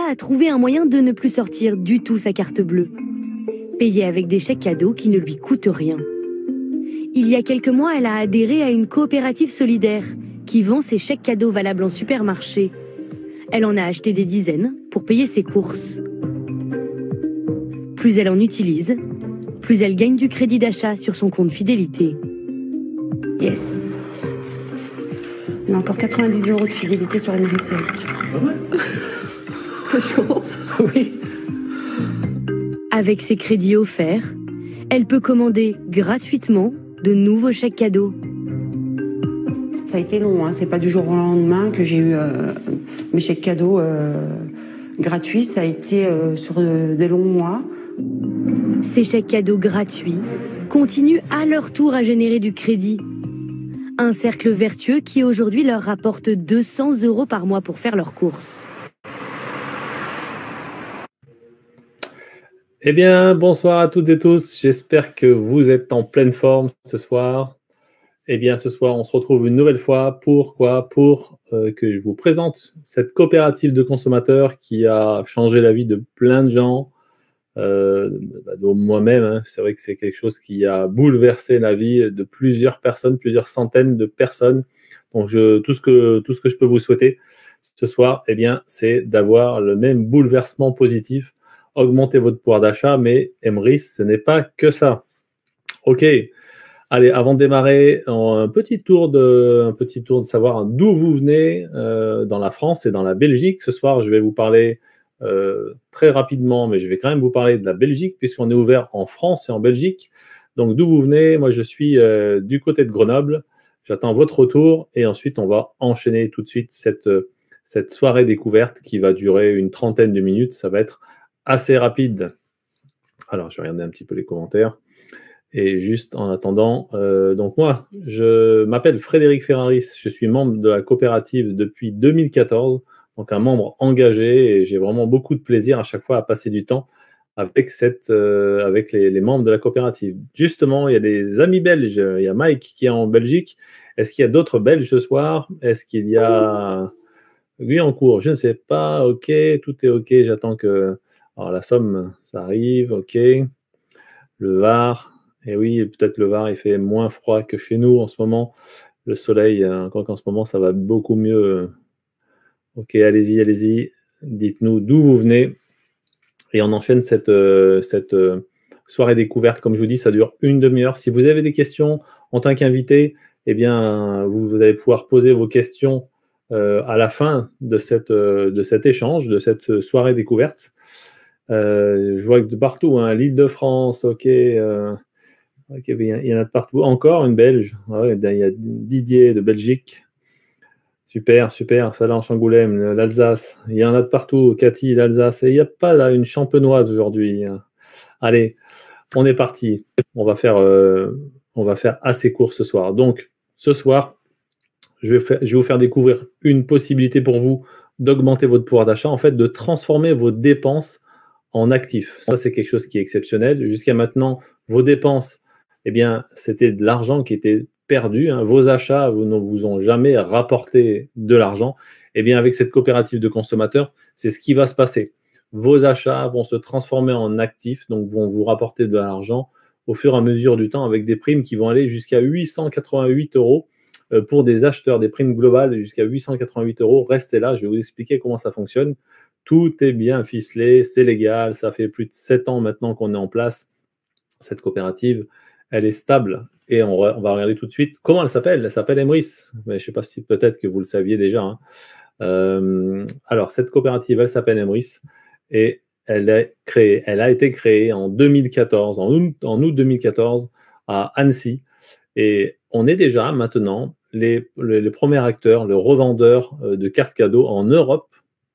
Linda a trouvé un moyen de ne plus sortir du tout sa carte bleue. Payer avec des chèques cadeaux qui ne lui coûtent rien. Il y a quelques mois, elle a adhéré à une coopérative solidaire qui vend ses chèques cadeaux valables en supermarché. Elle en a acheté des dizaines pour payer ses courses. Plus elle en utilise, plus elle gagne du crédit d'achat sur son compte fidélité. Yes. On a encore 90 € de fidélité sur MRC. Ah ouais. Franchement, oui. Avec ses crédits offerts, elle peut commander gratuitement de nouveaux chèques cadeaux. Ça a été long, hein. C'est pas du jour au lendemain que j'ai eu mes chèques cadeaux gratuits. Ça a été sur des longs mois. Ces chèques cadeaux gratuits continuent à leur tour à générer du crédit. Un cercle vertueux qui aujourd'hui leur rapporte 200 € par mois pour faire leurs courses. Eh bien, bonsoir à toutes et tous. J'espère que vous êtes en pleine forme ce soir. Eh bien, ce soir, on se retrouve une nouvelle fois. Pourquoi? Pour que je vous présente cette coopérative de consommateurs qui a changé la vie de plein de gens, dont moi-même. Hein. C'est vrai que c'est quelque chose qui a bouleversé la vie de plusieurs personnes, plusieurs centaines de personnes. Donc, tout ce que je peux vous souhaiter ce soir, eh bien, c'est d'avoir le même bouleversement positif. Augmenter votre pouvoir d'achat, mais Emrys, ce n'est pas que ça. Ok, allez, avant de démarrer, un petit tour de savoir d'où vous venez dans la France et dans la Belgique. Ce soir, je vais vous parler très rapidement, mais je vais quand même vous parler de la Belgique, puisqu'on est ouvert en France et en Belgique. Donc, d'où vous venez? Moi, je suis du côté de Grenoble. J'attends votre retour et ensuite, on va enchaîner tout de suite cette soirée découverte qui va durer une trentaine de minutes. Ça va être assez rapide. Alors, je vais regarder un petit peu les commentaires. Et juste en attendant, donc moi, je m'appelle Frédéric Ferraris, je suis membre de la coopérative depuis 2014, donc un membre engagé, et j'ai vraiment beaucoup de plaisir à chaque fois à passer du temps avec les membres de la coopérative. Justement, il y a des amis belges, il y a Mike qui est en Belgique. Est-ce qu'il y a d'autres Belges ce soir? Est-ce qu'il y a Guyancourt? Je ne sais pas. Ok, tout est ok, j'attends que... Alors, la Somme, ça arrive, ok. Le Var, et oui, peut-être le Var, il fait moins froid que chez nous en ce moment. Le soleil, encore qu'en ce moment, ça va beaucoup mieux. Ok, allez-y, allez-y. Dites-nous d'où vous venez. Et on enchaîne cette soirée découverte. Comme je vous dis, ça dure une demi-heure. Si vous avez des questions en tant qu'invité, eh bien, vous allez pouvoir poser vos questions à la fin de cet échange, de cette soirée découverte. Je vois que de partout, hein, l'Île-de-France, ok, ok, il y en a de partout. Encore une Belge, ouais, il y a Didier de Belgique, super, super, ça là en Angoulême, l'Alsace, il y en a de partout, Cathy, l'Alsace, et il n'y a pas là une champenoise aujourd'hui. Allez, on est parti, on va faire assez court ce soir. Donc, ce soir, je vais vous faire découvrir une possibilité pour vous d'augmenter votre pouvoir d'achat, en fait, de transformer vos dépenses en actifs. Ça, c'est quelque chose qui est exceptionnel. Jusqu'à maintenant, vos dépenses, eh bien, c'était de l'argent qui était perdu. Hein. Vos achats ne vous ont jamais rapporté de l'argent. Eh bien, avec cette coopérative de consommateurs, c'est ce qui va se passer. Vos achats vont se transformer en actifs, donc vont vous rapporter de l'argent au fur et à mesure du temps avec des primes qui vont aller jusqu'à 888 € pour des acheteurs, des primes globales jusqu'à 888 €. Restez là, je vais vous expliquer comment ça fonctionne. Tout est bien ficelé, c'est légal, ça fait plus de 7 ans maintenant qu'on est en place. Cette coopérative, elle est stable et on va regarder tout de suite comment elle s'appelle. Elle s'appelle Emrys. Mais je ne sais pas si peut-être que vous le saviez déjà. Hein. Alors, cette coopérative, elle s'appelle Emrys et elle a été créée en 2014, en août 2014 à Annecy. Et on est déjà maintenant les premiers acteurs, le revendeur de cartes cadeaux en Europe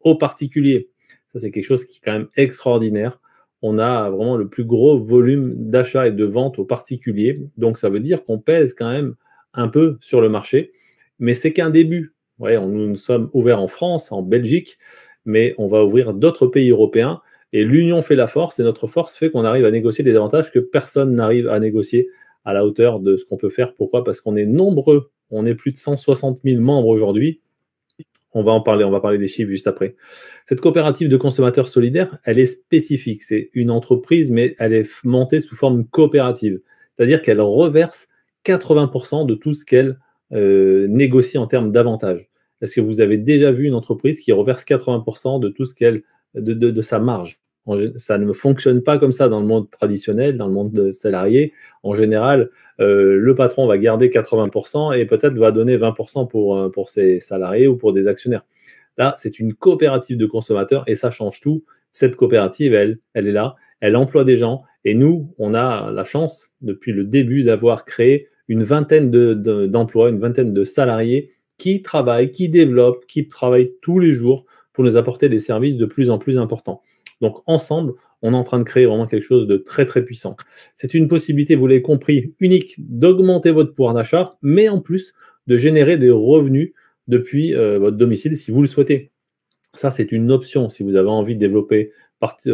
aux particuliers. Ça, c'est quelque chose qui est quand même extraordinaire. On a vraiment le plus gros volume d'achat et de vente aux particuliers. Donc, ça veut dire qu'on pèse quand même un peu sur le marché. Mais c'est qu'un début. Ouais, nous sommes ouverts en France, en Belgique, mais on va ouvrir d'autres pays européens. Et l'union fait la force, et notre force fait qu'on arrive à négocier des avantages que personne n'arrive à négocier à la hauteur de ce qu'on peut faire. Pourquoi? Parce qu'on est nombreux. On est plus de 160 000 membres aujourd'hui. on va en parler, on va parler des chiffres juste après. Cette coopérative de consommateurs solidaires, elle est spécifique. C'est une entreprise, mais elle est montée sous forme coopérative. C'est-à-dire qu'elle reverse 80% de tout ce qu'elle négocie en termes d'avantages. Est-ce que vous avez déjà vu une entreprise qui reverse 80% de tout ce qu'elle, de sa marge? Ça ne fonctionne pas comme ça dans le monde traditionnel, dans le monde salarié. En général, le patron va garder 80% et peut-être va donner 20% pour ses salariés ou pour des actionnaires. Là, c'est une coopérative de consommateurs et ça change tout. Cette coopérative, elle est là, elle emploie des gens et nous, on a la chance, depuis le début, d'avoir créé une vingtaine d'emplois, une vingtaine de salariés qui travaillent, qui développent, qui travaillent tous les jours pour nous apporter des services de plus en plus importants. Donc, ensemble, on est en train de créer vraiment quelque chose de très, très puissant. C'est une possibilité, vous l'avez compris, unique d'augmenter votre pouvoir d'achat, mais en plus de générer des revenus depuis votre domicile si vous le souhaitez. Ça, c'est une option. Si vous avez envie de développer,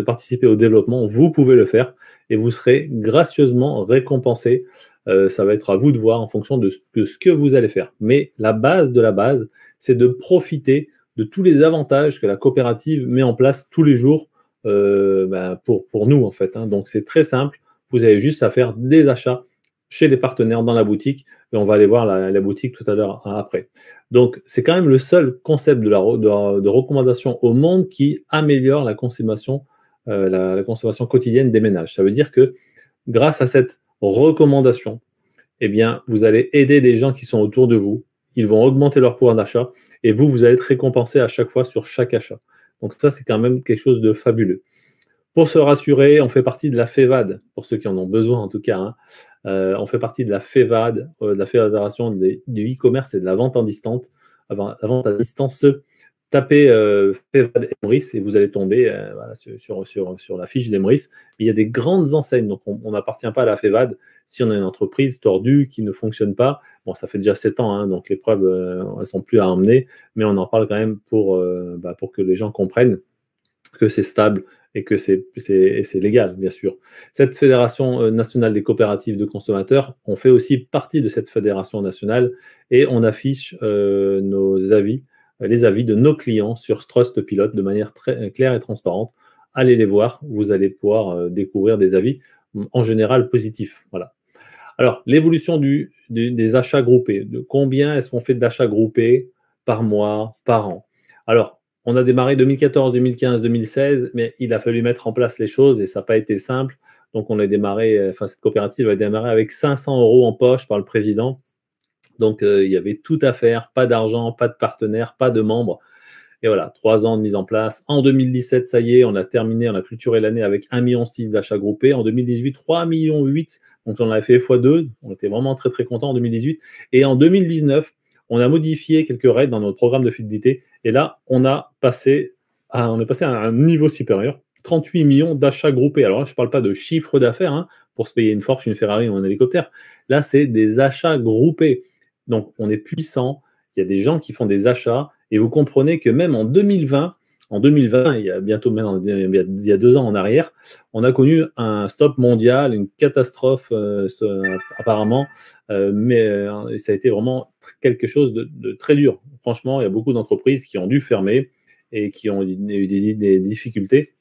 participer au développement, vous pouvez le faire et vous serez gracieusement récompensé. Ça va être à vous de voir en fonction de ce que vous allez faire. Mais la base de la base, c'est de profiter de tous les avantages que la coopérative met en place tous les jours pour nous, en fait. Donc, c'est très simple. Vous avez juste à faire des achats chez les partenaires dans la boutique et on va aller voir la boutique tout à l'heure après. Donc, c'est quand même le seul concept de recommandation au monde qui améliore la consommation quotidienne des ménages. Ça veut dire que grâce à cette recommandation, eh bien, vous allez aider des gens qui sont autour de vous. Ils vont augmenter leur pouvoir d'achat et vous allez être récompensé à chaque fois sur chaque achat. Donc ça, c'est quand même quelque chose de fabuleux. Pour se rassurer, on fait partie de la FEVAD, pour ceux qui en ont besoin en tout cas. On fait partie de la FEVAD, de la Fédération du e-commerce et de la vente à distance. Tapez FEVAD Emrys et vous allez tomber sur la fiche d'Emrys. Il y a des grandes enseignes, donc on n'appartient pas à la FEVAD. Si on a une entreprise tordue qui ne fonctionne pas, bon, ça fait déjà 7 ans, donc les preuves, elles ne sont plus à emmener, mais on en parle quand même pour que les gens comprennent que c'est stable et que c'est légal, bien sûr. Cette Fédération nationale des coopératives de consommateurs, on fait aussi partie de cette fédération nationale et on affiche nos avis, les avis de nos clients sur Trustpilot de manière très claire et transparente. Allez les voir, vous allez pouvoir découvrir des avis en général positifs. Voilà. Alors, l'évolution des achats groupés. De combien est-ce qu'on fait d'achats groupés par mois, par an? Alors, on a démarré 2014, 2015, 2016, mais il a fallu mettre en place les choses et ça n'a pas été simple. Donc, cette coopérative a démarré avec 500 € en poche par le président. Donc, il y avait tout à faire, pas d'argent, pas de partenaires, pas de membres. Et voilà, 3 ans de mise en place. En 2017, ça y est, on a clôturé l'année avec 1,6 million d'achats groupés. En 2018, 3,8 millions. Donc, on avait fait x2. On était vraiment très, très contents en 2018. Et en 2019, on a modifié quelques règles dans notre programme de fidélité. Et là, on est passé à un niveau supérieur. 38 millions d'achats groupés. Alors là, je ne parle pas de chiffre d'affaires pour se payer une Porsche, une Ferrari ou un hélicoptère. Là, c'est des achats groupés. Donc, on est puissant. Il y a des gens qui font des achats. Et vous comprenez que même en 2020, il y a bientôt, il y a 2 ans en arrière, on a connu un stop mondial, une catastrophe apparemment, mais ça a été vraiment quelque chose de très dur. Franchement, il y a beaucoup d'entreprises qui ont dû fermer et qui ont eu des difficultés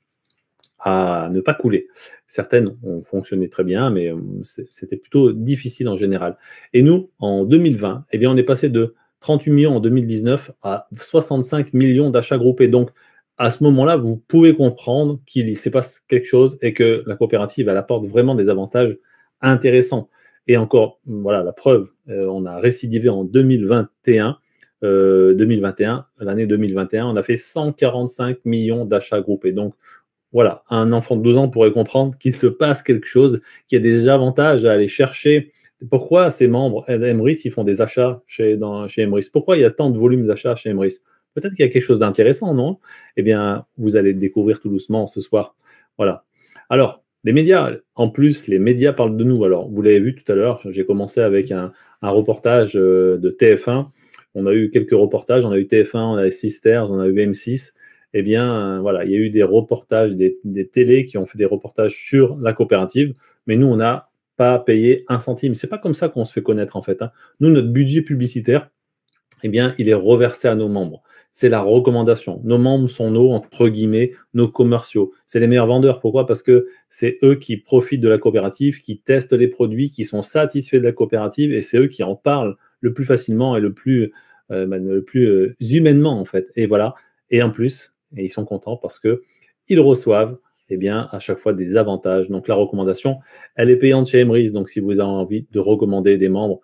à ne pas couler. Certaines ont fonctionné très bien, mais c'était plutôt difficile en général. Et nous, en 2020, eh bien, on est passé de 38 millions en 2019 à 65 millions d'achats groupés. Donc, à ce moment-là, vous pouvez comprendre qu'il se passe quelque chose et que la coopérative, elle apporte vraiment des avantages intéressants. Et encore, voilà la preuve, on a récidivé en 2021. L'année 2021, on a fait 145 millions d'achats groupés. Donc, voilà, un enfant de 12 ans pourrait comprendre qu'il se passe quelque chose, qu'il y a des avantages à aller chercher. Pourquoi ces membres Emrys, ils font des achats chez Emrys? Pourquoi il y a tant de volume d'achats chez Emrys? Peut-être qu'il y a quelque chose d'intéressant, non? Eh bien, vous allez le découvrir tout doucement ce soir. Voilà. Alors, les médias, en plus, les médias parlent de nous. Alors, vous l'avez vu tout à l'heure, j'ai commencé avec un reportage de TF1. On a eu quelques reportages, on a eu TF1, on a eu Sisters, on a eu M6. Eh bien, voilà, il y a eu des reportages, des télés qui ont fait des reportages sur la coopérative, mais nous, on n'a pas payé 1 centime. C'est pas comme ça qu'on se fait connaître, en fait. Nous, notre budget publicitaire, eh bien, il est reversé à nos membres. c'est la recommandation. Nos membres sont nos, entre guillemets, nos commerciaux. C'est les meilleurs vendeurs. Pourquoi? Parce que c'est eux qui profitent de la coopérative, qui testent les produits, qui sont satisfaits de la coopérative, et c'est eux qui en parlent le plus facilement et le plus humainement, en fait. Et voilà. Et en plus, et ils sont contents parce que ils reçoivent eh bien, à chaque fois des avantages. Donc la recommandation, elle est payante chez Emrys. Donc si vous avez envie de recommander des membres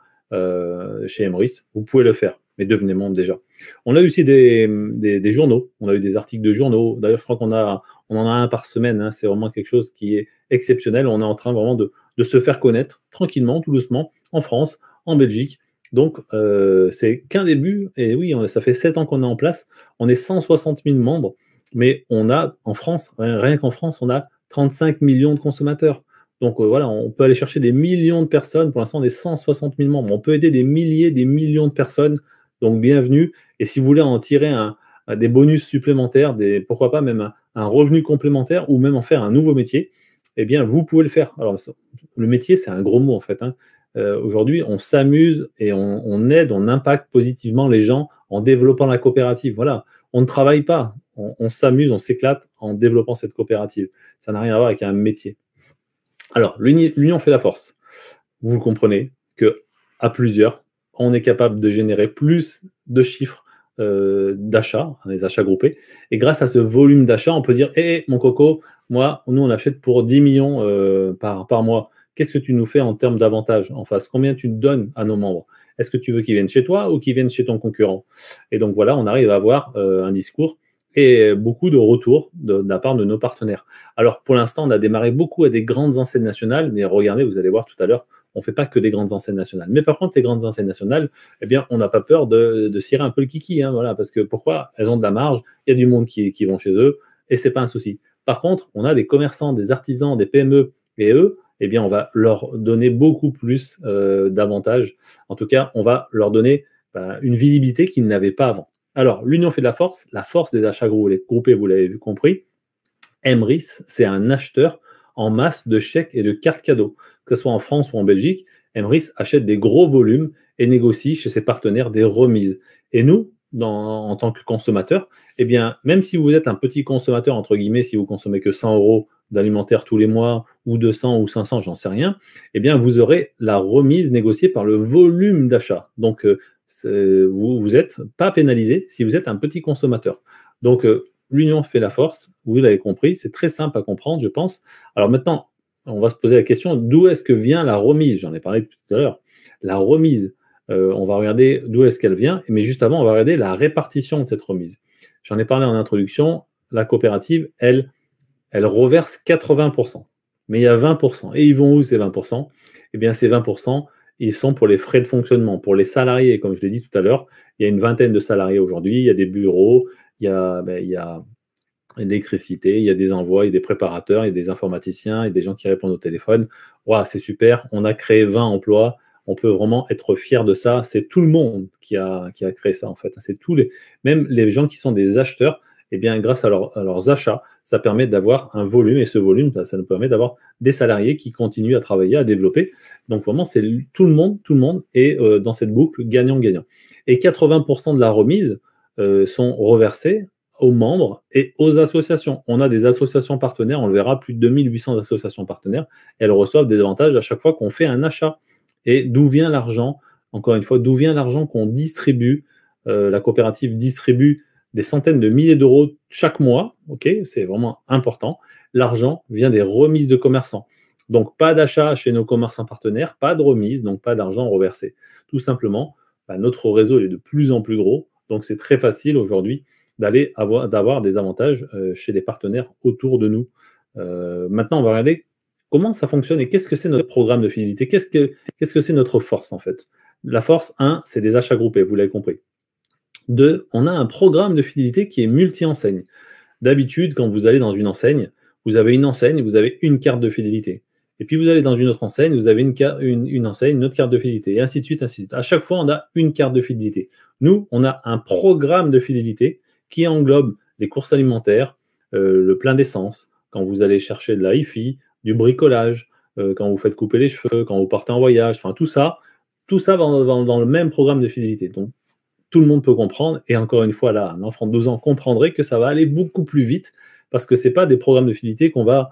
chez Emrys, vous pouvez le faire. Mais devenez membre déjà. On a aussi des journaux. On a eu des articles de journaux. D'ailleurs, je crois qu'on en a un par semaine. Hein. C'est vraiment quelque chose qui est exceptionnel. On est en train vraiment de se faire connaître tranquillement, tout doucement, en France, en Belgique. Donc, c'est qu'un début. Et oui, ça fait 7 ans qu'on est en place. On est 160 000 membres. Mais on a en France, rien qu'en France, on a 35 millions de consommateurs. Donc voilà, on peut aller chercher des millions de personnes. Pour l'instant, on est 160 000 membres. On peut aider des milliers, des millions de personnes. Donc bienvenue. Et si vous voulez en tirer des bonus supplémentaires, pourquoi pas même un revenu complémentaire ou même en faire un nouveau métier, eh bien vous pouvez le faire. Alors le métier, c'est un gros mot en fait. Hein. Aujourd'hui, on s'amuse et on aide, on impacte positivement les gens en développant la coopérative. Voilà, on ne travaille pas. On s'amuse, on s'éclate en développant cette coopérative. Ça n'a rien à voir avec un métier. Alors, l'union fait la force. Vous le comprenez qu'à plusieurs, on est capable de générer plus de chiffres d'achats, les achats groupés. Et grâce à ce volume d'achat, on peut dire hey, mon coco, nous, on achète pour 10 millions par mois. Qu'est-ce que tu nous fais en termes d'avantages en face? Combien tu donnes à nos membres? Est-ce que tu veux qu'ils viennent chez toi ou qu'ils viennent chez ton concurrent? Et donc, voilà, on arrive à avoir un discours et beaucoup de retours de la part de nos partenaires. Alors, pour l'instant, on a démarré beaucoup à des grandes enseignes nationales, mais regardez, vous allez voir tout à l'heure, on ne fait pas que des grandes enseignes nationales. Mais par contre, les grandes enseignes nationales, eh bien, on n'a pas peur de cirer un peu le kiki, hein, voilà, parce que pourquoi? Elles ont de la marge, il y a du monde qui vont chez eux, et ce n'est pas un souci. Par contre, on a des commerçants, des artisans, des PME, et eux, eh bien, on va leur donner beaucoup plus d'avantages. En tout cas, on va leur donner une visibilité qu'ils n'avaient pas avant. Alors, l'union fait de la force des achats groupés, vous l'avez compris. Emrys, c'est un acheteur en masse de chèques et de cartes cadeaux. Que ce soit en France ou en Belgique, Emrys achète des gros volumes et négocie chez ses partenaires des remises. Et nous, en tant que consommateurs, eh bien, même si vous êtes un petit consommateur, entre guillemets, si vous consommez que 100 € d'alimentaire tous les mois, ou 200 ou 500, j'en sais rien, eh bien, vous aurez la remise négociée par le volume d'achat. Donc, vous n'êtes pas pénalisé si vous êtes un petit consommateur. Donc, l'union fait la force, vous l'avez compris, c'est très simple à comprendre, je pense. Alors maintenant, on va se poser la question, d'où est-ce que vient la remise? J'en ai parlé tout à l'heure. La remise, on va regarder d'où est-ce qu'elle vient, mais juste avant, on va regarder la répartition de cette remise. J'en ai parlé en introduction, la coopérative, elle reverse 80%, mais il y a 20%. Et ils vont où ces 20%? Eh bien, ces 20%, ils sont pour les frais de fonctionnement, pour les salariés, comme je l'ai dit tout à l'heure. Il y a une vingtaine de salariés aujourd'hui, il y a des bureaux, il y a l'électricité, il y a des envois, il y a des préparateurs, il y a des informaticiens, il y a des gens qui répondent au téléphone. Wow, c'est super, on a créé 20 emplois, on peut vraiment être fier de ça. C'est tout le monde qui a créé ça, en fait. C'est même les gens qui sont des acheteurs, eh bien, grâce à leurs achats, ça permet d'avoir un volume, et ce volume, ça nous permet d'avoir des salariés qui continuent à travailler, à développer. Donc vraiment, c'est tout le monde est dans cette boucle gagnant-gagnant. Et 80% de la remise sont reversés aux membres et aux associations. On a des associations partenaires, on le verra, plus de 2800 associations partenaires, elles reçoivent des avantages à chaque fois qu'on fait un achat. Et d'où vient l'argent? Encore une fois, d'où vient l'argent qu'on distribue? La coopérative distribue des centaines de milliers d'euros chaque mois, ok, c'est vraiment important. L'argent vient des remises de commerçants. Donc, pas d'achat chez nos commerçants partenaires, pas de remise, donc pas d'argent reversé. Tout simplement, notre réseau est de plus en plus gros, donc c'est très facile aujourd'hui d'avoir des avantages chez les partenaires autour de nous. Maintenant, on va regarder comment ça fonctionne et qu'est-ce que c'est notre programme de fidélité, qu'est-ce que c'est notre force en fait. La force, 1, c'est des achats groupés, vous l'avez compris. 2, on a un programme de fidélité qui est multi-enseigne. D'habitude, quand vous allez dans une enseigne, vous avez une enseigne, vous avez une carte de fidélité. Et puis vous allez dans une autre enseigne, vous avez une enseigne, une autre carte de fidélité, et ainsi de suite, ainsi de suite. À chaque fois, on a une carte de fidélité. Nous, on a un programme de fidélité qui englobe les courses alimentaires, le plein d'essence, quand vous allez chercher de la hi-fi, du bricolage, quand vous faites couper les cheveux, quand vous partez en voyage, enfin tout ça va dans le même programme de fidélité. Donc, tout le monde peut comprendre. Et encore une fois, là, un enfant de 12 ans comprendrait que ça va aller beaucoup plus vite parce que ce n'est pas des programmes de fidélité qu'on va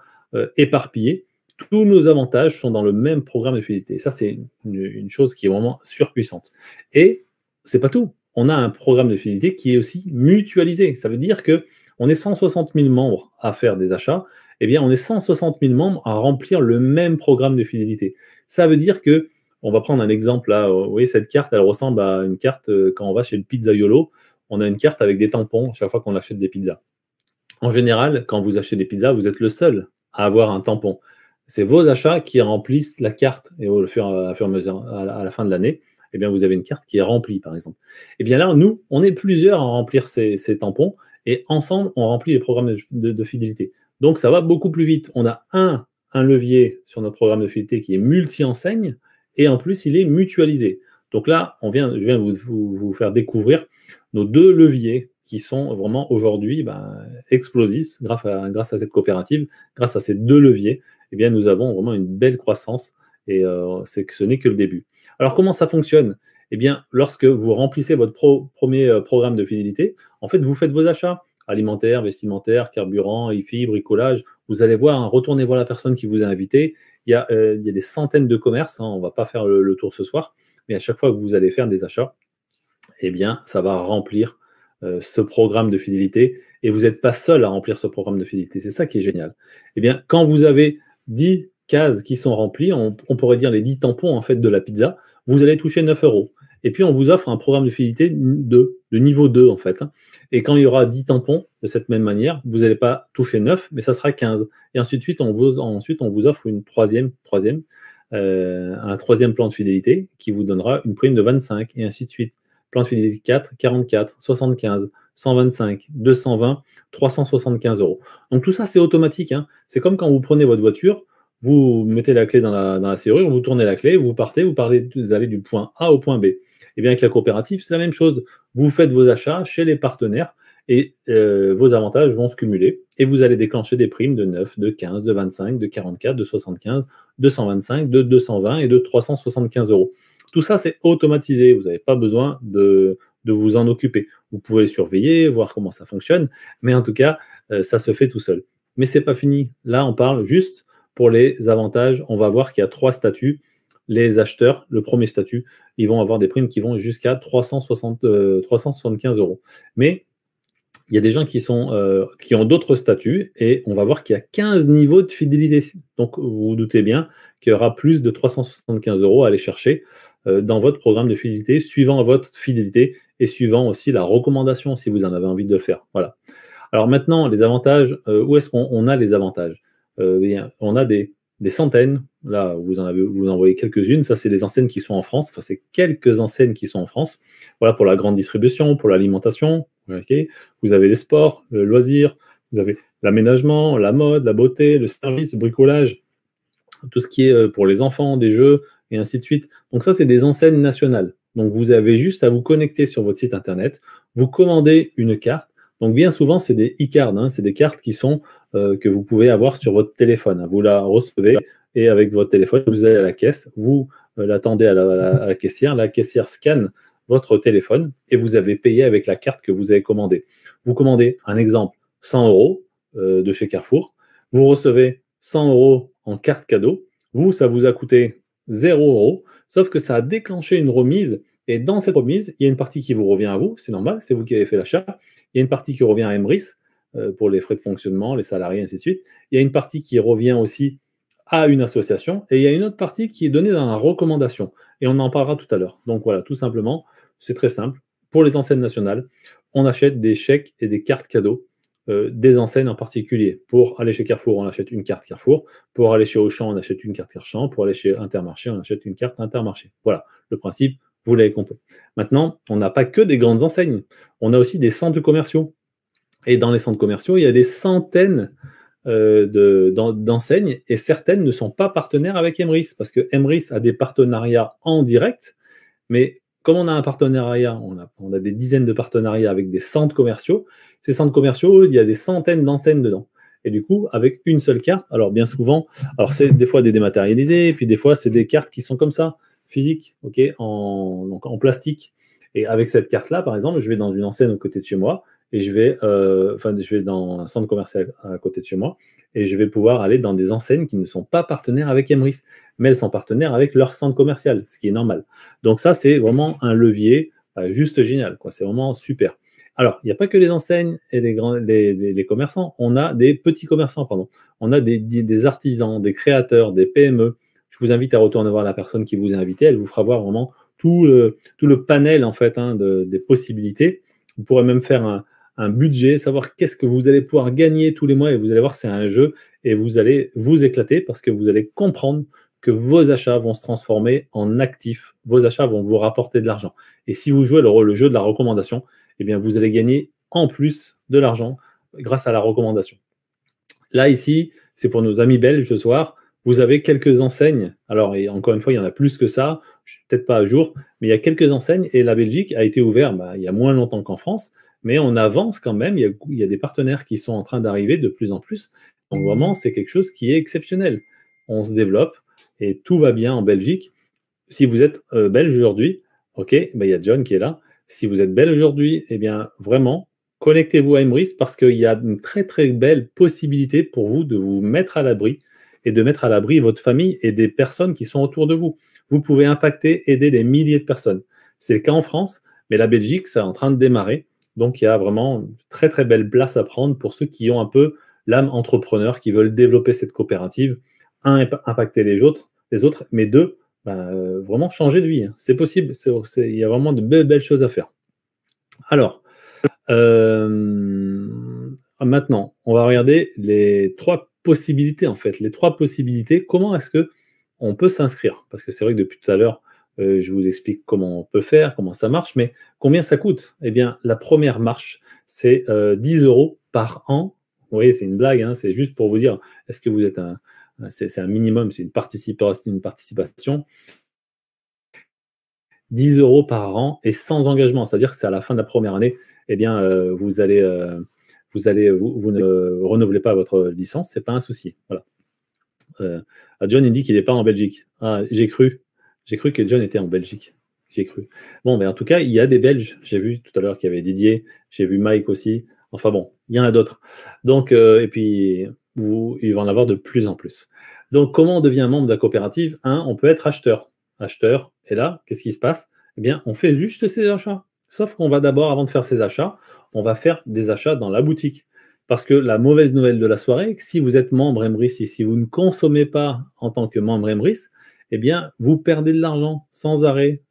éparpiller. Tous nos avantages sont dans le même programme de fidélité. Ça, c'est une chose qui est vraiment surpuissante. Et ce n'est pas tout. On a un programme de fidélité qui est aussi mutualisé. Ça veut dire qu'on est 160 000 membres à faire des achats. Eh bien, on est 160 000 membres à remplir le même programme de fidélité. Ça veut dire que, on va prendre un exemple là, vous voyez, cette carte, elle ressemble à une carte quand on va chez le Pizzaiolo. On a une carte avec des tampons chaque fois qu'on achète des pizzas. En général, quand vous achetez des pizzas, vous êtes le seul à avoir un tampon. C'est vos achats qui remplissent la carte. Et au fur et à mesure, à la fin de l'année, eh bien, vous avez une carte qui est remplie, par exemple. Eh bien là, nous, on est plusieurs à remplir ces tampons et ensemble, on remplit les programmes de fidélité. Donc, ça va beaucoup plus vite. On a un levier sur notre programme de fidélité qui est multi-enseigne et en plus, il est mutualisé. Donc là, je viens vous faire découvrir nos 2 leviers qui sont vraiment aujourd'hui explosifs grâce à cette coopérative. Grâce à ces 2 leviers, eh bien, nous avons vraiment une belle croissance et ce n'est que le début. Alors, comment ça fonctionne? Eh bien, lorsque vous remplissez votre premier programme de fidélité, en fait, vous faites vos achats alimentaires, vestimentaires, carburant, IFI, bricolage. Vous allez voir, retournez voir la personne qui vous a invité. Il y a des centaines de commerces, on ne va pas faire le tour ce soir, mais à chaque fois que vous allez faire des achats, eh bien, ça va remplir ce programme de fidélité et vous n'êtes pas seul à remplir ce programme de fidélité. C'est ça qui est génial. Eh bien, quand vous avez 10 cases qui sont remplies, on pourrait dire les 10 tampons en fait, de la pizza, vous allez toucher 9 €. Et puis, on vous offre un programme de fidélité de niveau 2, en fait. Et quand il y aura 10 tampons, de cette même manière, vous n'allez pas toucher 9, mais ça sera 15. Et ensuite, on vous offre un troisième plan de fidélité qui vous donnera une prime de 25, et ainsi de suite. Plan de fidélité 4, 44, 75, 125, 220, 375 €. Donc, tout ça, c'est automatique. Hein. C'est comme quand vous prenez votre voiture, vous mettez la clé dans la serrure, vous tournez la clé, vous partez, vous allez du point A au point B. Et bien avec la coopérative, c'est la même chose. Vous faites vos achats chez les partenaires et vos avantages vont se cumuler et vous allez déclencher des primes de 9, de 15, de 25, de 44, de 75, de 125, de 220 et de 375 €. Tout ça, c'est automatisé. Vous n'avez pas besoin de vous en occuper. Vous pouvez surveiller, voir comment ça fonctionne, mais en tout cas, ça se fait tout seul. Mais ce n'est pas fini. Là, on parle juste pour les avantages. On va voir qu'il y a 3 statuts. Les acheteurs, le premier statut, ils vont avoir des primes qui vont jusqu'à 375 €. Mais il y a des gens qui ont d'autres statuts et on va voir qu'il y a 15 niveaux de fidélité. Donc, vous vous doutez bien qu'il y aura plus de 375 € à aller chercher dans votre programme de fidélité, suivant votre fidélité et suivant aussi la recommandation si vous en avez envie de le faire. Voilà. Alors maintenant, les avantages, où est-ce qu'on a les avantages? On a des centaines. Là, vous en voyez quelques-unes. Ça, c'est les enseignes qui sont en France. Enfin, c'est quelques enseignes qui sont en France. Voilà, pour la grande distribution, pour l'alimentation. Okay. Vous avez les sports, le loisir, vous avez l'aménagement, la mode, la beauté, le service, le bricolage, tout ce qui est pour les enfants, des jeux, et ainsi de suite. Donc ça, c'est des enseignes nationales. Donc vous avez juste à vous connecter sur votre site internet, vous commandez une carte. Donc bien souvent, c'est des e-cards, hein, c'est des cartes qui sont que vous pouvez avoir sur votre téléphone. Vous la recevez et avec votre téléphone, vous allez à la caisse, vous l'attendez à la caissière scanne votre téléphone et vous avez payé avec la carte que vous avez commandée. Vous commandez, un exemple, 100 € de chez Carrefour, vous recevez 100 € en carte cadeau, ça vous a coûté 0 €, sauf que ça a déclenché une remise et dans cette remise, il y a une partie qui vous revient à vous, c'est normal, c'est vous qui avez fait l'achat, il y a une partie qui revient à Emrys pour les frais de fonctionnement, les salariés, ainsi de suite, il y a une partie qui revient aussi à une association et il y a une autre partie qui est donnée dans la recommandation et on en parlera tout à l'heure. Donc voilà, tout simplement, c'est très simple. Pour les enseignes nationales, on achète des chèques et des cartes cadeaux des enseignes en particulier. Pour aller chez Carrefour, on achète une carte Carrefour. Pour aller chez Auchan, on achète une carte Auchan. Pour aller chez Intermarché, on achète une carte Intermarché. Voilà, le principe, vous l'avez compris. Maintenant, on n'a pas que des grandes enseignes. On a aussi des centres commerciaux. Et dans les centres commerciaux, il y a des centaines d'enseignes et certaines ne sont pas partenaires avec Emrys parce que Emrys a des partenariats en direct, mais comme on a un partenariat, on a des dizaines de partenariats avec des centres commerciaux. Ces centres commerciaux, il y a des centaines d'enseignes dedans. Et du coup, avec une seule carte, alors bien souvent, c'est des fois des dématérialisés, puis des fois c'est des cartes qui sont comme ça, physiques, ok, en plastique. Et avec cette carte-là, par exemple, je vais dans une enseigne à côté de chez moi et je vais dans un centre commercial à côté de chez moi et je vais pouvoir aller dans des enseignes qui ne sont pas partenaires avec Emrys, mais elles sont partenaires avec leur centre commercial, ce qui est normal. Donc ça, c'est vraiment un levier juste génial, quoi. C'est vraiment super. Alors, il n'y a pas que les enseignes et les commerçants, on a des petits commerçants, pardon. On a des artisans, des créateurs, des PME. Je vous invite à retourner voir la personne qui vous a invité, elle vous fera voir vraiment tout le panel en fait des possibilités. Vous pourrez même faire un budget, savoir qu'est-ce que vous allez pouvoir gagner tous les mois et vous allez voir, c'est un jeu et vous allez vous éclater parce que vous allez comprendre que vos achats vont se transformer en actifs, vos achats vont vous rapporter de l'argent. Et si vous jouez le jeu de la recommandation, eh bien, vous allez gagner en plus de l'argent grâce à la recommandation. Là, ici, c'est pour nos amis belges ce soir. Vous avez quelques enseignes. Alors, et encore une fois, il y en a plus que ça. Je ne suis peut-être pas à jour, mais il y a quelques enseignes et la Belgique a été ouverte il y a moins longtemps qu'en France, mais on avance quand même. Il y a des partenaires qui sont en train d'arriver de plus en plus. Donc, vraiment, c'est quelque chose qui est exceptionnel. On se développe et tout va bien en Belgique. Si vous êtes belge aujourd'hui, ok, il y a John qui est là. Si vous êtes belge aujourd'hui, eh bien, vraiment, connectez-vous à Emrys parce qu'il y a une très, très belle possibilité pour vous de vous mettre à l'abri et de mettre à l'abri votre famille et des personnes qui sont autour de vous. Vous pouvez impacter, aider des milliers de personnes. C'est le cas en France, mais la Belgique, c'est en train de démarrer. Donc, il y a vraiment une très, très belle place à prendre pour ceux qui ont un peu l'âme entrepreneur, qui veulent développer cette coopérative. Un, impacter les autres, mais deux, vraiment changer de vie. C'est possible. Il y a vraiment de belles choses à faire. Alors, maintenant, on va regarder les trois possibilités, en fait. Les trois possibilités, comment est-ce qu'on peut s'inscrire? Parce que c'est vrai que depuis tout à l'heure, je vous explique comment on peut faire, comment ça marche, mais combien ça coûte? Eh bien, la première marche, c'est 10 € par an. Vous voyez, c'est une blague, hein, c'est juste pour vous dire, est-ce que vous êtes c'est un minimum, c'est une participation. 10 € par an et sans engagement, c'est-à-dire que c'est à la fin de la première année, eh bien, vous ne renouvelez pas votre licence, c'est pas un souci. Voilà. John, il dit qu'il n'est pas en Belgique. Ah, j'ai cru que John était en Belgique. J'ai cru. Bon, en tout cas, il y a des Belges. J'ai vu tout à l'heure qu'il y avait Didier, j'ai vu Mike aussi. Enfin bon, il y en a d'autres. Donc, et puis, il va en avoir de plus en plus. Donc, comment on devient membre de la coopérative? On peut être acheteur. Et là, qu'est-ce qui se passe? Eh bien, on fait juste ses achats. Sauf qu'on va d'abord, avant de faire ses achats, on va faire des achats dans la boutique. Parce que la mauvaise nouvelle de la soirée, si vous êtes membre Emrys et si vous ne consommez pas en tant que membre Emrys, eh bien, vous perdez de l'argent sans arrêt.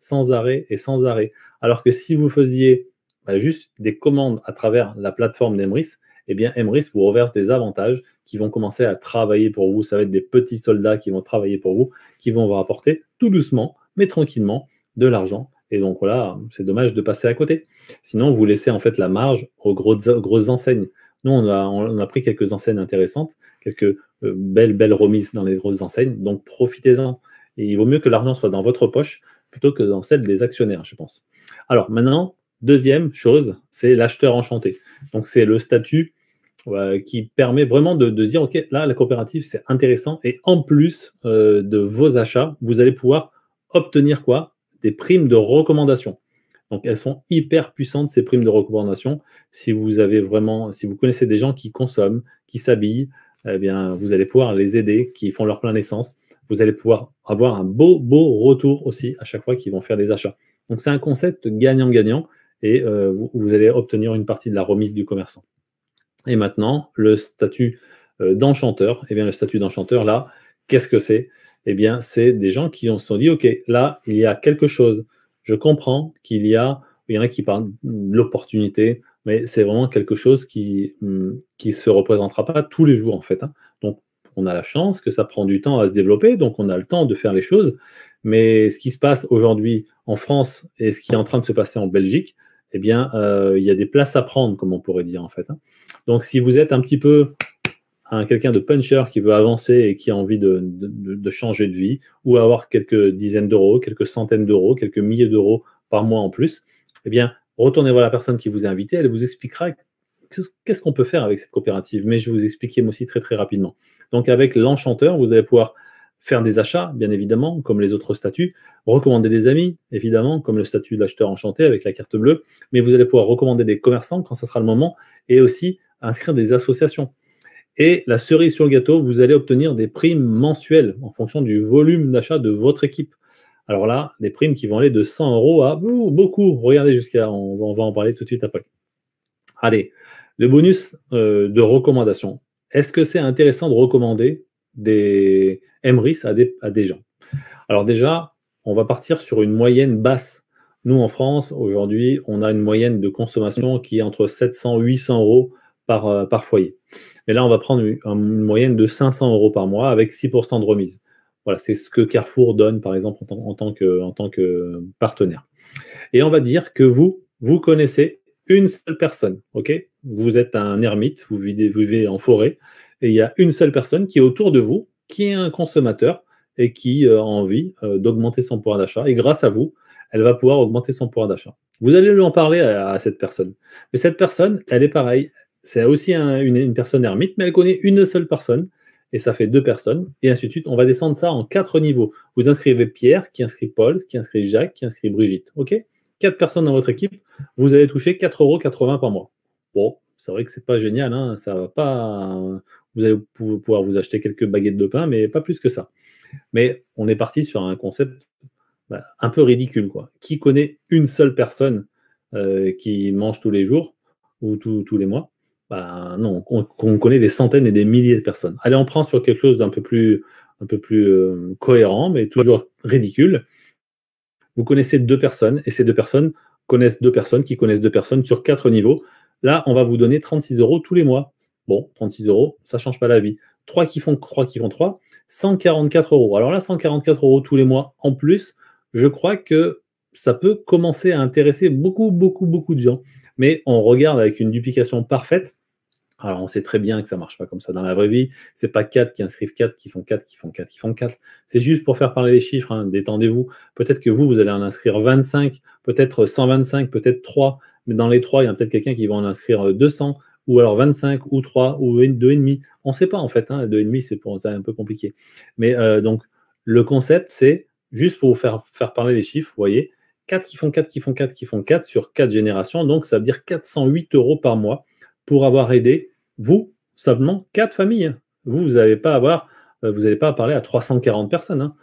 Alors que si vous faisiez juste des commandes à travers la plateforme d'Emrys, eh bien, Emrys vous reverse des avantages qui vont commencer à travailler pour vous. Ça va être des petits soldats qui vont travailler pour vous, qui vont vous rapporter tout doucement, mais tranquillement, de l'argent. Et donc voilà, c'est dommage de passer à côté. Sinon, vous laissez en fait la marge aux grosses enseignes. Nous, on a pris quelques enseignes intéressantes, quelques belles remises dans les grosses enseignes, donc profitez-en. Et il vaut mieux que l'argent soit dans votre poche plutôt que dans celle des actionnaires, je pense. Alors maintenant, deuxième chose, c'est l'acheteur enchanté. Donc c'est le statut qui permet vraiment de dire, ok, là, la coopérative, c'est intéressant. Et en plus de vos achats, vous allez pouvoir obtenir quoi? Des primes de recommandation. Donc, elles sont hyper puissantes, ces primes de recommandation. Si vous connaissez des gens qui consomment, qui s'habillent, eh bien, vous allez pouvoir les aider, qui font leur plein d'essence. Vous allez pouvoir avoir un beau retour aussi à chaque fois qu'ils vont faire des achats. Donc, c'est un concept gagnant-gagnant et vous allez obtenir une partie de la remise du commerçant. Et maintenant, le statut d'enchanteur. Eh bien, le statut d'enchanteur, là, qu'est-ce que c'est? Eh bien, c'est des gens qui se sont dit, OK, là, il y a quelque chose. Je comprends il y en a qui parlent de l'opportunité, mais c'est vraiment quelque chose qui se représentera pas tous les jours, en fait. Donc, on a la chance que ça prend du temps à se développer, donc on a le temps de faire les choses. Mais ce qui se passe aujourd'hui en France et ce qui est en train de se passer en Belgique, eh bien, il y a des places à prendre, comme on pourrait dire, en fait. Donc, si vous êtes un petit peu quelqu'un de puncher qui veut avancer et qui a envie de changer de vie ou avoir quelques dizaines d'euros, quelques centaines d'euros, quelques milliers d'euros par mois en plus, eh bien, retournez voir la personne qui vous a invité, elle vous expliquera qu'est-ce qu'on peut faire avec cette coopérative. Mais je vais vous expliquer moi aussi très, très rapidement. Donc, avec l'enchanteur, vous allez pouvoir faire des achats, bien évidemment, comme les autres statuts, recommander des amis, évidemment, comme le statut de l'acheteur enchanté avec la carte bleue, mais vous allez pouvoir recommander des commerçants quand ce sera le moment, et aussi inscrire des associations. Et la cerise sur le gâteau, vous allez obtenir des primes mensuelles en fonction du volume d'achat de votre équipe. Alors là, des primes qui vont aller de 100 € à beaucoup. Regardez jusqu'à, on va en parler tout de suite après. Allez, le bonus de recommandation. Est-ce que c'est intéressant de recommander des MRIS à des gens? Alors déjà, on va partir sur une moyenne basse. Nous, en France, aujourd'hui, on a une moyenne de consommation qui est entre 700 et 800 € par foyer. Mais là, on va prendre une moyenne de 500 € par mois avec 6% de remise. Voilà, c'est ce que Carrefour donne, par exemple, en tant que partenaire. Et on va dire que vous connaissez une seule personne, ok? Vous êtes un ermite, vous vivez en forêt, et il y a une seule personne qui est autour de vous, qui est un consommateur et qui a envie d'augmenter son pouvoir d'achat. Et grâce à vous, elle va pouvoir augmenter son pouvoir d'achat. Vous allez lui en parler à cette personne. Mais cette personne, elle est pareille. C'est aussi une personne ermite, mais elle connaît une seule personne, et ça fait 2 personnes, et ainsi de suite. On va descendre ça en 4 niveaux. Vous inscrivez Pierre, qui inscrit Paul, qui inscrit Jacques, qui inscrit Brigitte. OK? 4 personnes dans votre équipe, vous allez toucher 4,80 € par mois. Bon, c'est vrai que c'est pas génial, hein, ça va pas. Vous allez pouvoir vous acheter quelques baguettes de pain, mais pas plus que ça. Mais on est parti sur un concept un peu ridicule, quoi. Qui connaît une seule personne qui mange tous les jours ou tous les mois? Non, on connaît des centaines et des milliers de personnes. Allez, on prend sur quelque chose d'un peu plus cohérent, mais toujours ridicule. Vous connaissez 2 personnes, et ces 2 personnes connaissent 2 personnes qui connaissent 2 personnes sur 4 niveaux. Là, on va vous donner 36 € tous les mois. Bon, 36 €, ça ne change pas la vie. 3 qui font 3, 144 €. Alors là, 144 € tous les mois en plus, je crois que ça peut commencer à intéresser beaucoup de gens. Mais on regarde avec une duplication parfaite. Alors, on sait très bien que ça ne marche pas comme ça dans la vraie vie. Ce n'est pas 4 qui inscrivent 4, qui font 4, qui font 4, qui font 4. C'est juste pour faire parler les chiffres, hein. Détendez-vous. Peut-être que vous allez en inscrire 25, peut-être 125, peut-être 3. Mais dans les 3, il y a peut-être quelqu'un qui va en inscrire 200, ou alors 25, ou 3, ou 2,5. On ne sait pas en fait. 2,5, c'est un peu compliqué. Mais donc, le concept, c'est juste pour vous faire parler les chiffres, vous voyez, 4 qui font 4, qui font 4, qui font 4 sur 4 générations. Donc, ça veut dire 408 € par mois pour avoir aidé, vous, seulement 4 familles. Vous n'allez pas parler à 340 personnes. Hein.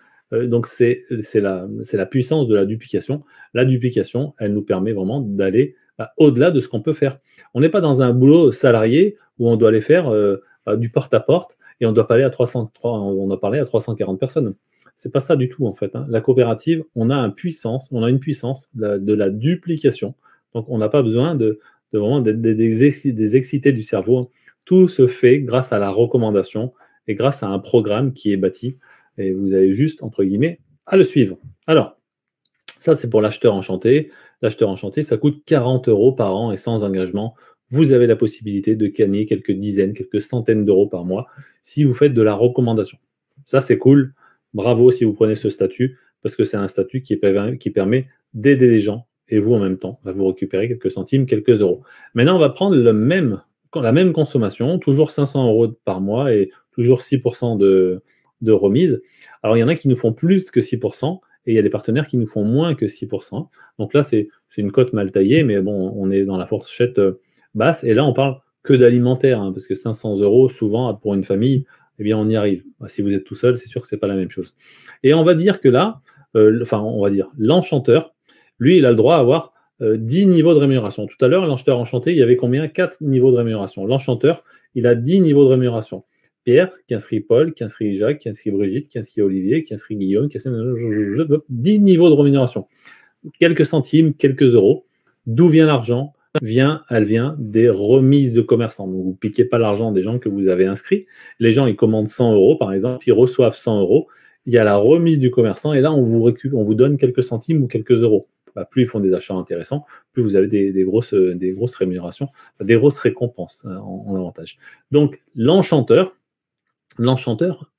Donc, c'est la puissance de la duplication. La duplication, elle nous permet vraiment d'aller au-delà de ce qu'on peut faire. On n'est pas dans un boulot salarié où on doit aller faire du porte-à-porte et on doit parler à 340 personnes. C'est pas ça du tout, en fait. Hein. La coopérative, on a une puissance de la duplication. Donc, on n'a pas besoin vraiment des excités du cerveau. Tout se fait grâce à la recommandation et grâce à un programme qui est bâti. Et vous avez juste, entre guillemets, à le suivre. Alors, ça, c'est pour l'acheteur enchanté. L'acheteur enchanté, ça coûte 40 € par an et sans engagement. Vous avez la possibilité de gagner quelques dizaines, quelques centaines d'euros par mois si vous faites de la recommandation. Ça, c'est cool. Bravo si vous prenez ce statut, parce que c'est un statut qui permet d'aider les gens, et vous, en même temps, vous récupérez quelques centimes, quelques euros. Maintenant, on va prendre la même consommation, toujours 500 € par mois et toujours 6% de remise. Alors, il y en a qui nous font plus que 6%, et il y a des partenaires qui nous font moins que 6%. Donc là, c'est une cote mal taillée, mais bon, on est dans la fourchette basse. Et là, on parle que d'alimentaire, hein, parce que 500 €, souvent, pour une famille, eh bien, on y arrive. Si vous êtes tout seul, c'est sûr que ce n'est pas la même chose. Et on va dire que là, l'enchanteur, lui, il a le droit à avoir 10 niveaux de rémunération. Tout à l'heure, l'acheteur enchanté, il y avait combien? 4 niveaux de rémunération. L'enchanteur, il a 10 niveaux de rémunération. Pierre, qui inscrit Paul, qui inscrit Jacques, qui inscrit Brigitte, qui inscrit Olivier, qui inscrit Guillaume, qui inscrit 10 niveaux de rémunération. Quelques centimes, quelques euros. D'où vient l'argent? Elle vient des remises de commerçants. Donc, vous ne piquez pas l'argent des gens que vous avez inscrits. Les gens, ils commandent 100 €, par exemple, ils reçoivent 100 €. Il y a la remise du commerçant, et là, on vous donne quelques centimes ou quelques euros. Plus ils font des achats intéressants, plus vous avez des grosses rémunérations, des grosses récompenses en avantage. Donc, l'enchanteur,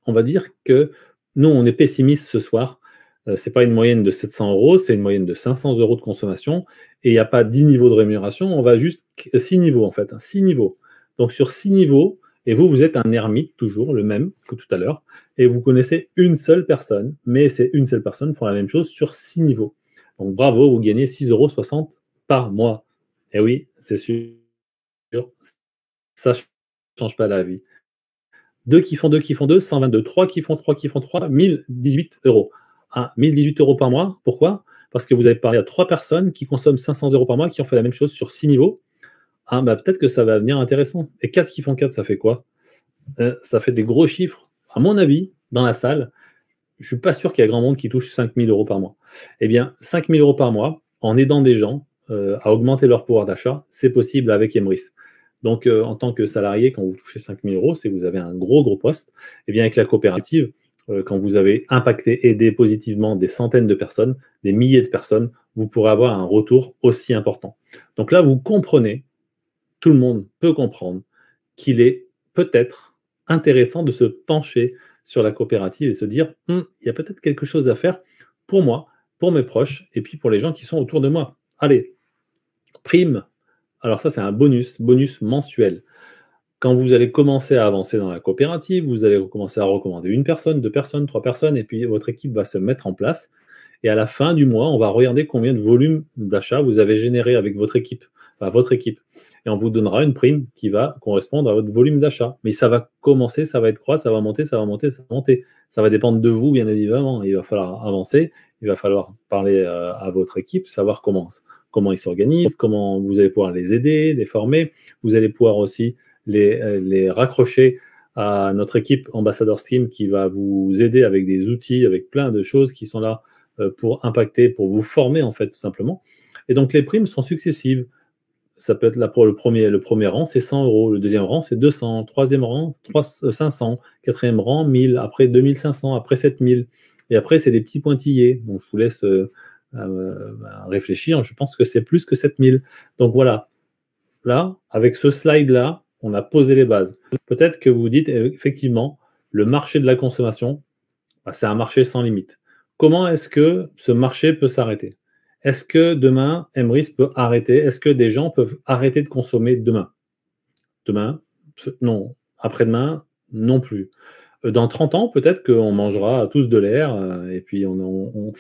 on va dire que nous, on est pessimiste ce soir. Ce n'est pas une moyenne de 700 €, c'est une moyenne de 500 € de consommation, et il n'y a pas 10 niveaux de rémunération, on va juste 6 niveaux en fait, 6 niveaux. Donc sur 6 niveaux, Et vous, vous êtes un ermite, toujours le même que tout à l'heure, et vous connaissez une seule personne, mais ces une seule personne font la même chose sur 6 niveaux. Donc bravo, vous gagnez 6,60 € par mois. Et oui, c'est sûr, ça ne change pas la vie. 2 qui font 2 qui font 2, 122. 3 qui font 3 qui font 3, 1018 €. Ah, 1018 € par mois, pourquoi? Parce que vous avez parlé à 3 personnes qui consomment 500 € par mois, qui ont fait la même chose sur 6 niveaux. Ah, bah, peut-être que ça va venir intéressant. Et 4 qui font 4, ça fait quoi? Ça fait des gros chiffres. À mon avis, dans la salle, je ne suis pas sûr qu'il y a grand monde qui touche 5 000 € par mois. Eh bien, 5 000 € par mois, en aidant des gens à augmenter leur pouvoir d'achat, c'est possible avec Emrys. Donc, en tant que salarié, quand vous touchez 5 000 €, c'est que vous avez un gros poste. Eh bien, avec la coopérative, quand vous avez impacté, aidé positivement des centaines de personnes, des milliers de personnes, vous pourrez avoir un retour aussi important. Donc là, vous comprenez, tout le monde peut comprendre qu'il est peut-être intéressant de se pencher sur la coopérative et se dire, il y a peut-être quelque chose à faire pour moi, pour mes proches, et puis pour les gens qui sont autour de moi. Allez, prime. Alors ça, c'est un bonus mensuel. Quand vous allez commencer à avancer dans la coopérative, vous allez commencer à recommander 1 personne, 2 personnes, 3 personnes, et puis votre équipe va se mettre en place. Et à la fin du mois, on va regarder combien de volume d'achat vous avez généré avec votre équipe. Et on vous donnera une prime qui va correspondre à votre volume d'achat. Mais ça va commencer, ça va être croître, ça va monter, ça va monter, ça va monter. Ça va dépendre de vous, bien évidemment. Il va falloir avancer, il va falloir parler à votre équipe, savoir comment ils s'organisent, comment vous allez pouvoir les aider, les former. Vous allez pouvoir aussi les raccrocher à notre équipe Ambassador Scheme qui va vous aider avec des outils, avec plein de choses qui sont là pour impacter, pour vous former en fait tout simplement. Et donc les primes sont successives. Ça peut être là pour le premier rang, c'est 100 €, le deuxième rang, c'est 200, troisième rang, 500, quatrième rang, 1000, après 2500, après 7000. Et après, c'est des petits pointillés. Donc, je vous laisse réfléchir. Je pense que c'est plus que 7000. Donc, voilà. Là, avec ce slide-là, on a posé les bases. Peut-être que vous dites, effectivement, le marché de la consommation, c'est un marché sans limite. Comment est-ce que ce marché peut s'arrêter? Est-ce que demain, Emrys peut arrêter? Est-ce que des gens peuvent arrêter de consommer demain? Demain, non. Après-demain, non plus. Dans 30 ans, peut-être qu'on mangera tous de l'air et puis on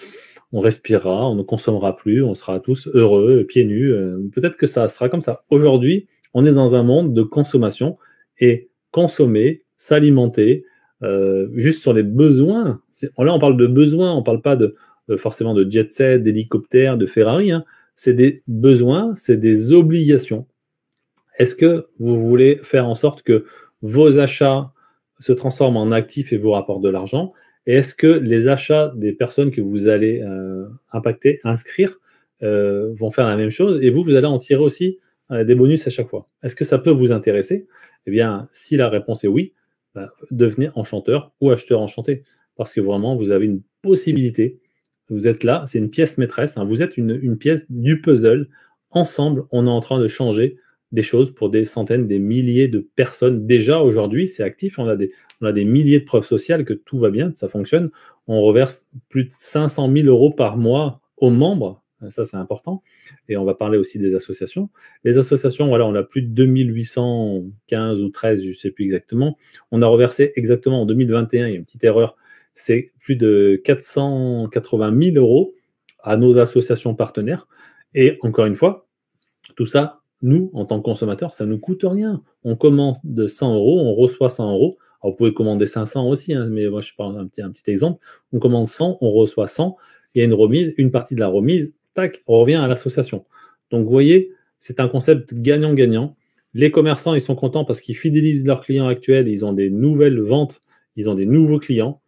respirera, on ne consommera plus, on sera tous heureux, pieds nus. Peut-être que ça sera comme ça. Aujourd'hui, on est dans un monde de consommation et consommer, s'alimenter, juste sur les besoins. Là, on parle de besoins, on ne parle pas forcément de jet set, d'hélicoptère, de Ferrari. Hein. C'est des besoins, c'est des obligations. Est-ce que vous voulez faire en sorte que vos achats se transforment en actifs et vous rapportent de l'argent? Et est-ce que les achats des personnes que vous allez impacter, inscrire, vont faire la même chose et vous allez en tirer aussi des bonus à chaque fois? Est-ce que ça peut vous intéresser? Eh bien, si la réponse est oui, devenez enchanteur ou acheteur enchanté. Parce que vraiment, vous avez une possibilité. Vous êtes là, c'est une pièce maîtresse. Hein, vous êtes une pièce du puzzle. Ensemble, on est en train de changer des choses pour des centaines, des milliers de personnes. Déjà, aujourd'hui, c'est actif. On a des milliers de preuves sociales que tout va bien, ça fonctionne. On reverse plus de 500 000 € par mois aux membres. Ça, c'est important. Et on va parler aussi des associations. Les associations, voilà, on a plus de 2815 ou 13, je ne sais plus exactement. On a reversé exactement en 2021, il y a une petite erreur, c'est plus de 480 000 € à nos associations partenaires. Et encore une fois, tout ça, nous, en tant que consommateurs, ça ne nous coûte rien. On commande de 100 €, on reçoit 100 €. Alors, vous pouvez commander 500 aussi, hein, mais moi, je parle un petit exemple. On commande 100, on reçoit 100. Il y a une remise, une partie de la remise, tac, on revient à l'association. Donc, vous voyez, c'est un concept gagnant-gagnant. Les commerçants, ils sont contents parce qu'ils fidélisent leurs clients actuels, ils ont des nouvelles ventes, ils ont des nouveaux clients.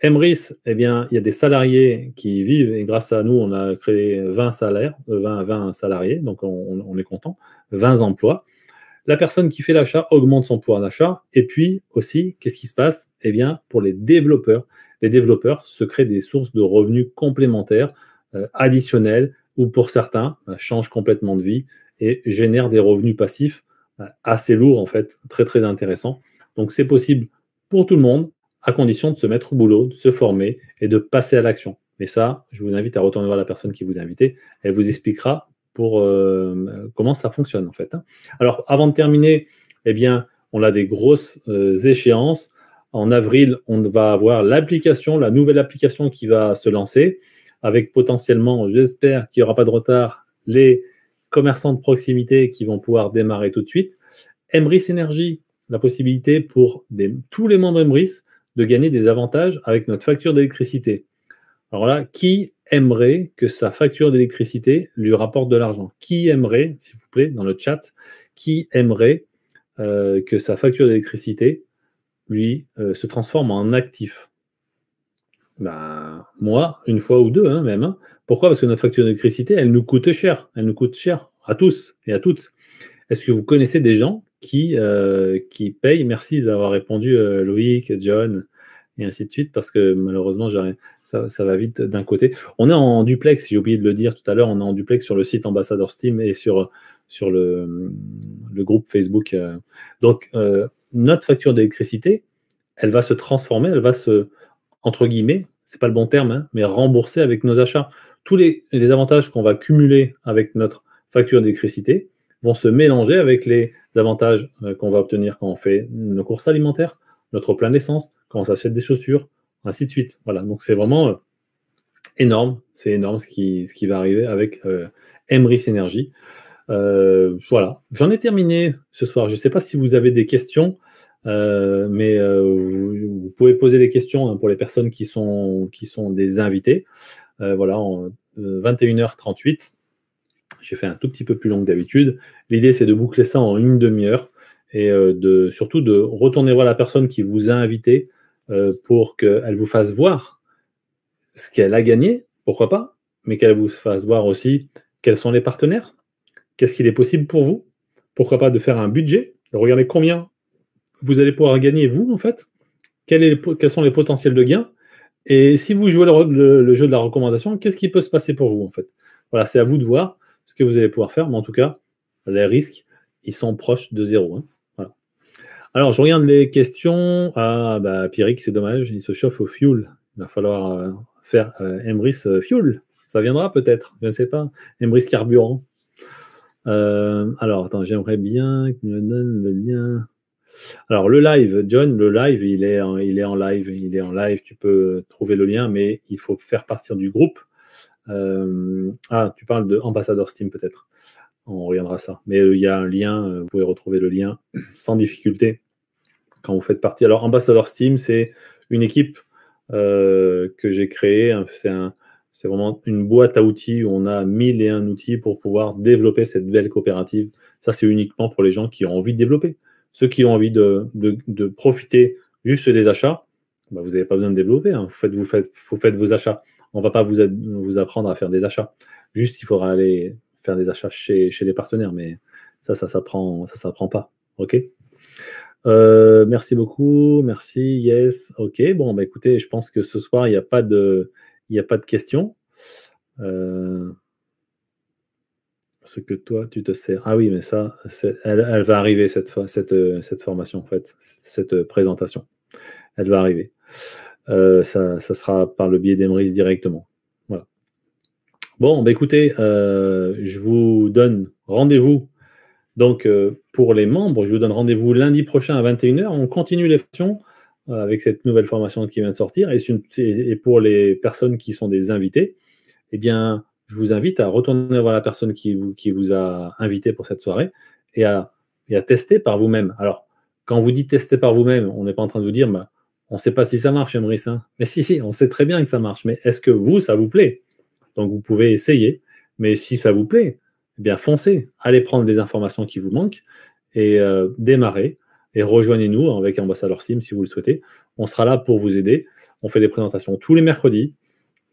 Emrys, eh bien, il y a des salariés qui y vivent et grâce à nous, on a créé 20 salariés, donc on est content, 20 emplois. La personne qui fait l'achat augmente son pouvoir d'achat et puis aussi, qu'est-ce qui se passe? Eh bien, pour les développeurs se créent des sources de revenus complémentaires, additionnels ou pour certains, changent complètement de vie et génèrent des revenus passifs assez lourds en fait, très très intéressants. Donc c'est possible pour tout le monde, à condition de se mettre au boulot, de se former et de passer à l'action. Mais ça, je vous invite à retourner voir la personne qui vous a invité. Elle vous expliquera pour comment ça fonctionne en fait. Alors, avant de terminer, eh bien, on a des grosses échéances. En avril, on va avoir l'application, la nouvelle application qui va se lancer, avec potentiellement, j'espère qu'il n'y aura pas de retard, les commerçants de proximité qui vont pouvoir démarrer tout de suite. Emrys Énergie, la possibilité pour tous les membres Emrys de gagner des avantages avec notre facture d'électricité. Alors là, qui aimerait que sa facture d'électricité lui rapporte de l'argent? Qui aimerait, s'il vous plaît, dans le chat, qui aimerait que sa facture d'électricité lui se transforme en actif? Ben, moi, une fois ou deux, hein, même. Hein. Pourquoi? Parce que notre facture d'électricité, elle nous coûte cher. Elle nous coûte cher à tous et à toutes. Est-ce que vous connaissez des gens qui payent? Merci d'avoir répondu, Loïc, John, et ainsi de suite, parce que malheureusement, ça va vite d'un côté. On est en duplex, j'ai oublié de le dire tout à l'heure, on est en duplex sur le site Ambassadeur Steam et sur le groupe Facebook. Donc, notre facture d'électricité, elle va se transformer, elle va se, entre guillemets, c'est pas le bon terme, hein, mais rembourser avec nos achats. Tous les avantages qu'on va cumuler avec notre facture d'électricité vont se mélanger avec les avantages qu'on va obtenir quand on fait nos courses alimentaires, notre plein d'essence, quand on s'achète des chaussures, ainsi de suite. Voilà, donc c'est vraiment énorme, c'est énorme ce qui va arriver avec Emrys Énergie. Voilà, j'en ai terminé ce soir. Je ne sais pas si vous avez des questions, mais vous pouvez poser des questions, hein, pour les personnes qui sont des invités. Voilà, en 21h38. J'ai fait un tout petit peu plus long que d'habitude. L'idée, c'est de boucler ça en une demi-heure et surtout de retourner voir la personne qui vous a invité pour qu'elle vous fasse voir ce qu'elle a gagné, pourquoi pas, mais qu'elle vous fasse voir aussi quels sont les partenaires, qu'est-ce qu'il est possible pour vous, pourquoi pas de faire un budget, de regarder combien vous allez pouvoir gagner vous, en fait, quels sont les potentiels de gains, et si vous jouez le jeu de la recommandation, qu'est-ce qui peut se passer pour vous, en fait. Voilà, c'est à vous de voir ce que vous allez pouvoir faire, mais en tout cas, les risques, ils sont proches de zéro. Hein. Voilà. Alors, je regarde les questions. Ah, bah, Pierrick, c'est dommage, il se chauffe au fuel. Il va falloir faire Emrys Fuel. Ça viendra peut-être, je ne sais pas. Emrys Carburant. Alors, attends, j'aimerais bien que tu me donnes le lien. Alors, le live, John, le live, il est en live. Il est en live, tu peux trouver le lien, mais il faut faire partir du groupe. Tu parles de Ambassadeur Steam peut-être. On regardera ça. Mais il y a un lien, vous pouvez retrouver le lien sans difficulté quand vous faites partie. Alors, Ambassadeur Steam, c'est une équipe que j'ai créée. C'est vraiment une boîte à outils où on a 1001 outils pour pouvoir développer cette belle coopérative. Ça, c'est uniquement pour les gens qui ont envie de développer. Ceux qui ont envie de profiter juste des achats, bah, vous n'avez pas besoin de développer. Hein. Vous faites vos achats. On ne va pas vous apprendre à faire des achats. Juste, il faudra aller faire des achats chez les partenaires, mais ça s'apprend pas. OK. Merci beaucoup. Merci. Yes. OK. Bon, bah, écoutez, je pense que ce soir, il n'y a pas de questions. Ce que toi, tu te sers. Ah oui, mais ça, elle va arriver, cette formation, en fait, cette présentation. Elle va arriver. Ça sera par le biais d'Emrys directement. Voilà. Bon, bah écoutez, je vous donne rendez-vous. Donc, pour les membres, je vous donne rendez-vous lundi prochain à 21h. On continue les formations avec cette nouvelle formation qui vient de sortir. Et pour les personnes qui sont des invités, eh bien, je vous invite à retourner voir la personne qui vous a invité pour cette soirée et à tester par vous-même. Alors, quand vous dites tester par vous-même, on n'est pas en train de vous dire, bah, on ne sait pas si ça marche, Emrys. Hein. Mais si, on sait très bien que ça marche. Mais est-ce que ça vous plaît? Donc, vous pouvez essayer. Mais si ça vous plaît, eh bien, foncez. Allez prendre les informations qui vous manquent et démarrez. Et rejoignez-nous avec Ambassadeur Steam si vous le souhaitez. On sera là pour vous aider. On fait des présentations tous les mercredis.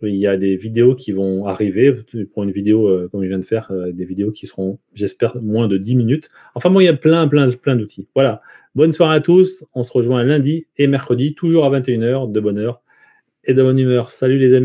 Il y a des vidéos qui vont arriver. Pour une vidéo comme je viens de faire, des vidéos qui seront, j'espère, moins de 10 minutes. Enfin, bon, il y a plein d'outils. Voilà. Bonne soirée à tous. On se rejoint lundi et mercredi, toujours à 21h, de bonne heure et de bonne humeur. Salut les amis.